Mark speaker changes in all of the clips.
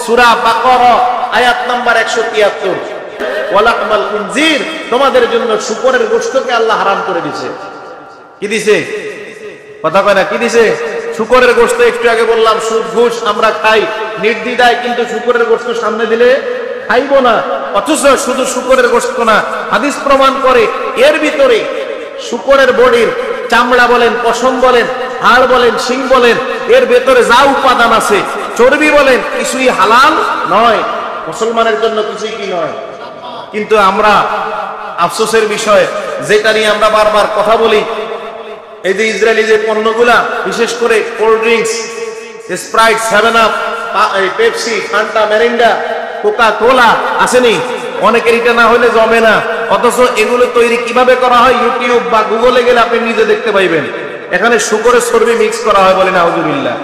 Speaker 1: সূরা বাকারা আয়াত নাম্বার 173, ওয়ালাহমাল খিনজির, তোমাদের জন্য শূকরের গোশতকে আল্লাহ হারাম করে দিয়েছে। কি দিছে? কথা কয় না, কি দিছে? শূকরের গোশত। একটু আগে বললাম সুদ ঘুষ আমরা খাই নির্দ্বিধায়, কিন্তু শূকরের গোশত সামনে দিলে খাইবো না। অথচ শুধু শূকরের গোশত না, হাদিস প্রমাণ করে এর ভিতরে শূকরের বডির চামড়া বলেন, পশম বলেন, হাড় বলেন, শিং বলেন, এর ভেতরে যা উপাদান আছে, চর্বি বলেন, কিছুই হালাল নয়, মুসলমানের জন্য কিছুই কি নয়। কিন্তু আমরা আফসোসের বিষয়, যেটা নিয়ে আমরা বারবার কথা বলি, এই যে ইসরায়েলি যে পণ্যগুলা, বিশেষ করে cold drinks, Sprite, 7 up, Pepsi, Fanta, Mirinda, Coca Cola আসেনি, অনেকের এটা না হলে জমে না। অথচ এগুলো তৈরি কিভাবে করা হয়, ইউটিউব বা গুগলে গেলে আপনি নিজে দেখতে পাইবেন। এখানে শূকরের চর্বি মিক্স করা হয়, বলে নাউজুবিল্লাহ।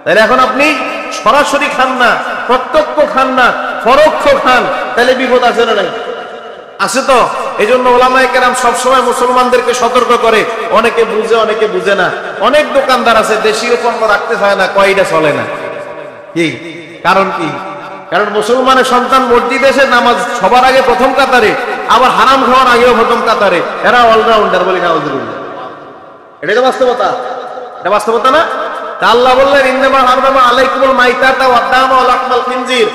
Speaker 1: তাহলে এখন আপনি সরাসরি খান না, প্রত্যক্ষ খান না, পরোক্ষ খান, তাহলে বিপদ আছে না নাই? আছে তো। এই জন্য ওলামায়ে কেরাম সবসময় মুসলমানদেরকে সতর্ক করে। অনেকে বুঝে, অনেকে বুঝে না। অনেক দোকানদার আছে দেশীয় পণ্য রাখতে চায় না, কয়টা চলে না। কি কারণ? কি কারণ? মুসলমানের সন্তান মসজিদে এসে নামাজ সবার আগে প্রথম কাতারে, আবার হারাম খাওয়ার আগেও প্রথম কাতারে, এরা অলরাউন্ডার, বলি নাউজুবিল্লাহ। এটাই তো বাস্তবতা। এটা বাস্তবতা না? তা আল্লাহ বললেন ইন্নামা হারামা আলাইকুমুল মাইতাতা ওয়াদ দামা ওয়া লাহমাল খিনজির,